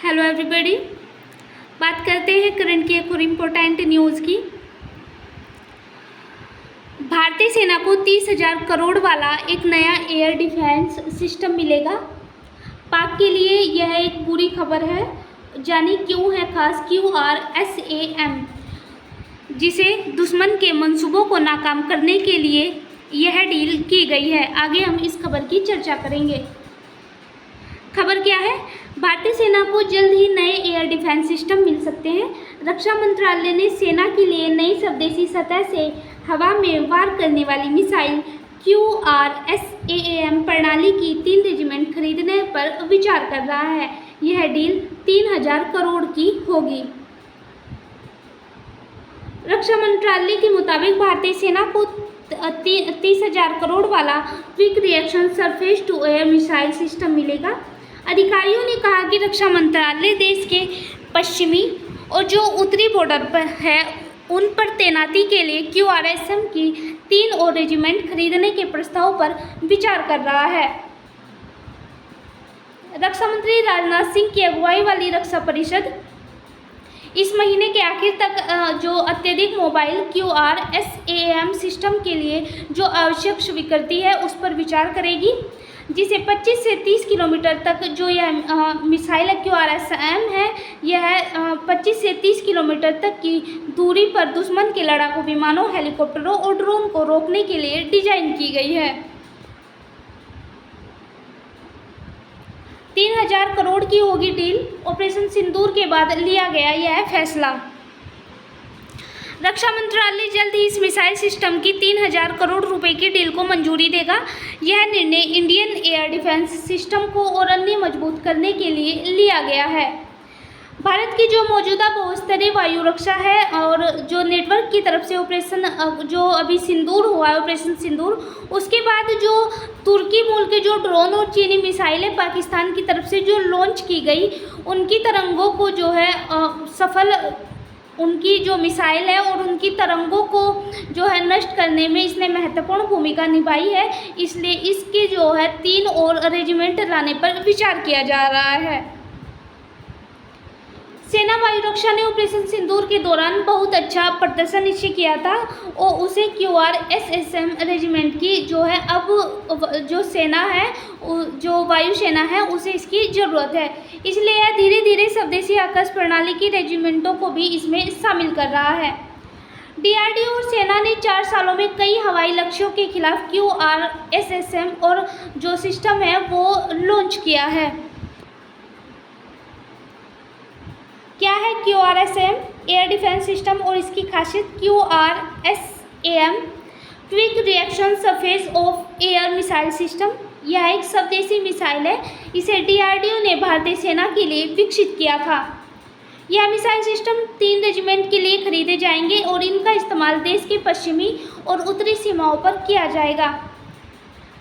Hello everybody. बात करते हैं करंट की एक और इम्पोर्टेंट न्यूज़ की। भारतीय सेना को 30,000 करोड़ वाला एक नया एयर डिफेंस सिस्टम मिलेगा। पाक के लिए यह एक बुरी खबर है। जानिए क्यों है खास QRSAM, जिसे दुश्मन के मंसूबों को नाकाम करने के लिए यह डील की गई है। आगे हम इस खबर की चर्चा करेंगे। खबर क्या है? भारतीय सेना को जल्द ही नए एयर डिफेंस सिस्टम मिल सकते हैं। रक्षा मंत्रालय ने सेना के लिए नई स्वदेशी सतह से हवा में वार करने वाली मिसाइल QRSAM प्रणाली की 3 रेजिमेंट खरीदने पर विचार कर रहा है। यह डील 3,000 करोड़ की होगी। रक्षा मंत्रालय के मुताबिक भारतीय सेना को 30,000 करोड़ वाला quick reaction surface to air missile system मिलेगा। अधिकारियों ने कहा कि रक्षा मंत्रालय देश के पश्चिमी और जो उत्तरी बॉर्डर पर है उन पर तैनाती के लिए QRSAM की 3 और रेजिमेंट खरीदने के प्रस्ताव पर विचार कर रहा है। रक्षा मंत्री राजनाथ सिंह की अगुवाई वाली रक्षा परिषद इस महीने के आखिर तक जो अत्यधिक मोबाइल QRSAM सिस्टम के लिए जो आवश्यक स्वीकृति है उस पर विचार करेगी, जिसे 25 से 30 किलोमीटर तक जो यह मिसाइल QRSAM है, यह 25 से 30 किलोमीटर तक की दूरी पर दुश्मन के लड़ाकू विमानों, हेलीकॉप्टरों और ड्रोन को रोकने के लिए डिजाइन की गई है। 3,000 करोड़ की होगी डील। ऑपरेशन सिंदूर के बाद लिया गया यह फैसला। रक्षा मंत्रालय जल्द ही इस मिसाइल सिस्टम की 3,000 करोड़ रुपए की डील को मंजूरी देगा। यह निर्णय इंडियन एयर डिफेंस सिस्टम को और अन्य मजबूत करने के लिए लिया गया है। भारत की जो मौजूदा बहुस्तरीय वायु रक्षा है और जो नेटवर्क की तरफ से ऑपरेशन जो अभी सिंदूर हुआ है, ऑपरेशन सिंदूर, उसके बाद जो तुर्की मूल के जो ड्रोन और चीनी मिसाइलें पाकिस्तान की तरफ से जो लॉन्च की गई, उनकी तरंगों को जो है उनकी जो मिसाइल है और उनकी तरंगों को जो है नष्ट करने में इसने महत्वपूर्ण भूमिका निभाई है। इसलिए इसके जो है 3 और रेजिमेंट लाने पर विचार किया जा रहा है। सेना वायु रक्षा ने ऑपरेशन सिंदूर के दौरान बहुत अच्छा प्रदर्शन निश्चय किया था और उसे QRSAM रेजिमेंट की जो है अब जो सेना है, जो वायु सेना है, उसे इसकी ज़रूरत है। इसलिए यह धीरे धीरे स्वदेशी आकाश प्रणाली की रेजिमेंटों को भी इसमें शामिल कर रहा है। DRDO और सेना ने 4 सालों में कई हवाई लक्ष्यों के खिलाफ QRSAM और जो सिस्टम है वो लॉन्च किया है। क्या है QRSAM एयर डिफेंस सिस्टम और इसकी खासियत? QRSAM quick reaction surface of air missile system, यह एक स्वदेशी मिसाइल है। इसे DRDO ने भारतीय सेना के लिए विकसित किया था। यह मिसाइल सिस्टम 3 रेजिमेंट के लिए खरीदे जाएंगे और इनका इस्तेमाल देश के पश्चिमी और उत्तरी सीमाओं पर किया जाएगा।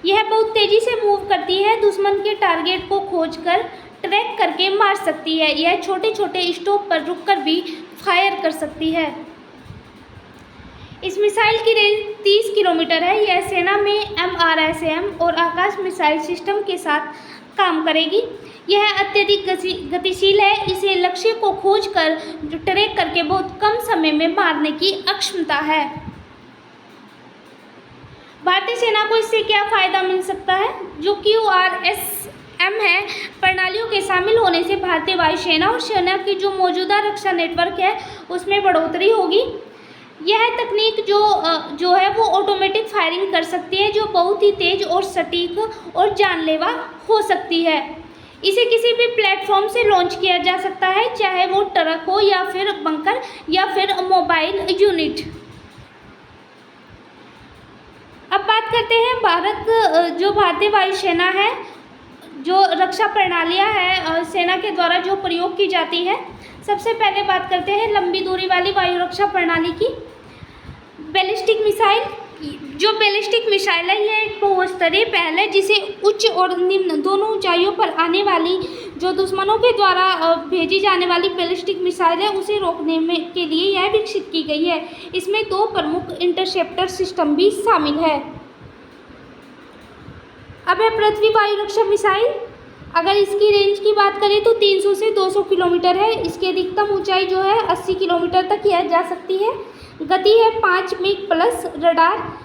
यह बहुत तेज़ी से मूव करती है, दुश्मन के टारगेट को खोजकर ट्रैक करके मार सकती है। यह छोटे छोटे स्टॉप पर रुककर भी फायर कर सकती है। इस मिसाइल की रेंज 30 किलोमीटर है। यह सेना में MRSAM और आकाश मिसाइल सिस्टम के साथ काम करेगी। यह अत्यधिक गतिशील है। इसे लक्ष्य को खोजकर ट्रैक करके बहुत कम समय में मारने की क्षमता है। भारतीय सेना को इससे क्या फ़ायदा मिल सकता है? जो QRSAM है, प्रणालियों के शामिल होने से भारतीय वायुसेना और सेना की जो मौजूदा रक्षा नेटवर्क है उसमें बढ़ोतरी होगी। यह तकनीक जो है वो ऑटोमेटिक फायरिंग कर सकती है, जो बहुत ही तेज़ और सटीक और जानलेवा हो सकती है। इसे किसी भी प्लेटफॉर्म से लॉन्च किया जा सकता है, चाहे वो ट्रक हो या फिर बंकर या फिर मोबाइल यूनिट। अब बात करते हैं भारतीय वायुसेना है, जो रक्षा प्रणालियां हैं सेना के द्वारा जो प्रयोग की जाती है। सबसे पहले बात करते हैं लंबी दूरी वाली वायु रक्षा प्रणाली की। बैलिस्टिक मिसाइल, जो बैलिस्टिक मिसाइल है यह एक बहुस्तरीय पहल है, जिसे उच्च और निम्न दोनों ऊंचाइयों पर आने वाली जो दुश्मनों के द्वारा भेजी जाने वाली बैलिस्टिक मिसाइल है उसे रोकने के लिए यह विकसित की गई है। इसमें 2 प्रमुख इंटरसेप्टर सिस्टम भी शामिल है। अब है पृथ्वी वायु रक्षा मिसाइल। अगर इसकी रेंज की बात करें तो 300 से 200 किलोमीटर है। इसकी अधिकतम ऊंचाई जो है 80 किलोमीटर तक किया जा सकती है। गति है 5 Mach plus. Radar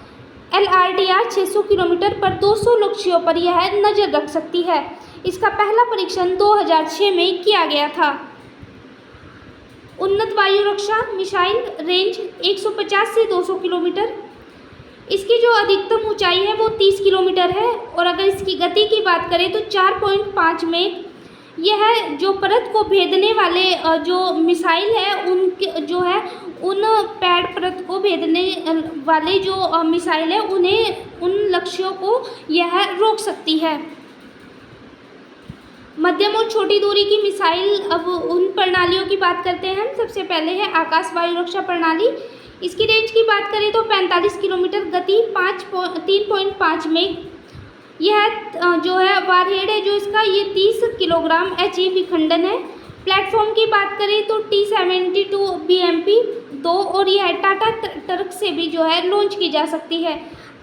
LRDR 600 kilometre पर 200 लक्ष्यों पर यह नज़र रख सकती है। इसका पहला परीक्षण 2006 में किया गया था। उन्नत वायु रक्षा मिसाइल, रेंज 150 से 200 किलोमीटर। इसकी जो अधिकतम ऊंचाई है वो 30 किलोमीटर है। और अगर इसकी गति की बात करें तो 4.5 मैक। यह जो परत को भेदने वाले जो मिसाइल है उनके जो है उन पैड परत को भेदने वाले जो मिसाइल है उन्हें उन लक्ष्यों को यह रोक सकती है। मध्यम और छोटी दूरी की मिसाइल, अब उन प्रणालियों की बात करते हैं हम। सबसे पहले है आकाश वायु रक्षा प्रणाली। इसकी रेंज की बात करें तो 45 किलोमीटर, गति 3.5 मैक। यह जो है वारहेड है जो इसका ये 30 किलोग्राम HE विखंडन है। प्लेटफॉर्म की बात करें तो T-72 BMP 2 और यह टाटा ट्रक से भी जो है लॉन्च की जा सकती है।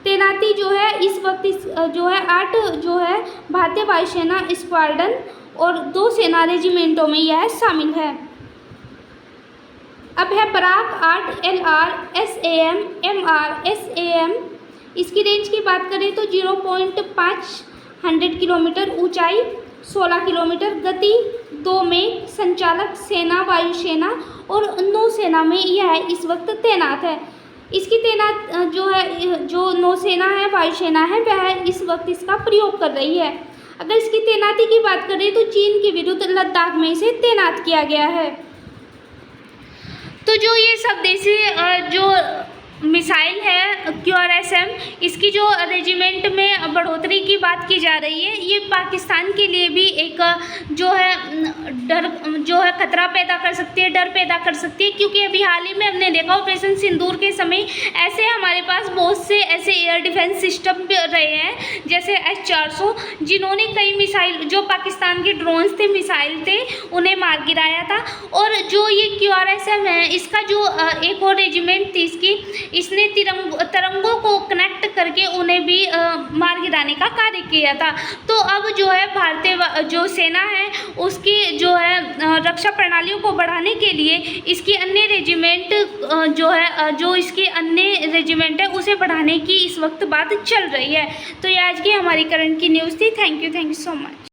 तैनाती जो है इस वक्त जो है 8 जो है भारतीय वायुसेना स्क्वाड्रन और 2 सेना रेजिमेंटों में यह शामिल है। अब है पराग 8 LR SAM MR SAM। इसकी रेंज की बात करें तो 0.5 किलोमीटर, ऊंचाई 16 किलोमीटर, गति 2 मैक। संचालक सेना, वायुसेना और नौसेना में यह इस वक्त तैनात है। इसकी तैनात जो है जो नौसेना है, वायुसेना है, वह इस वक्त इसका प्रयोग कर रही है। अगर इसकी तैनाती की बात करें तो चीन के विरुद्ध लद्दाख में इसे तैनात किया गया है। तो जो ये स्वदेशी जो मिसाइल है QRSM, इसकी जो रेजिमेंट में बढ़ोतरी की बात की जा रही है, ये पाकिस्तान के लिए भी एक जो है डर जो है खतरा पैदा कर सकती है, डर पैदा कर सकती है। क्योंकि अभी हाल ही में हमने देखा ऑपरेशन सिंदूर के समय ऐसे हमारे पास बहुत से ऐसे एयर डिफेंस सिस्टम रहे हैं जैसे S-400, जिन्होंने कई मिसाइल जो पाकिस्तान के ड्रोन्स थे, मिसाइल थे, उन्हें मार गिराया था। और जो ये QRSM है, इसका जो एक और रेजिमेंट थी इसने तरंगों को कनेक्ट करके उन्हें भी मार गिराने का कार्य किया था। तो अब जो है भारतीय जो सेना है उसकी जो है रक्षा प्रणालियों को बढ़ाने के लिए इसकी अन्य रेजिमेंट जो इसकी अन्य रेजिमेंट है उसे बढ़ाने की इस वक्त बात चल रही है। तो ये आज की हमारी करंट की न्यूज़ थी। Thank you so much.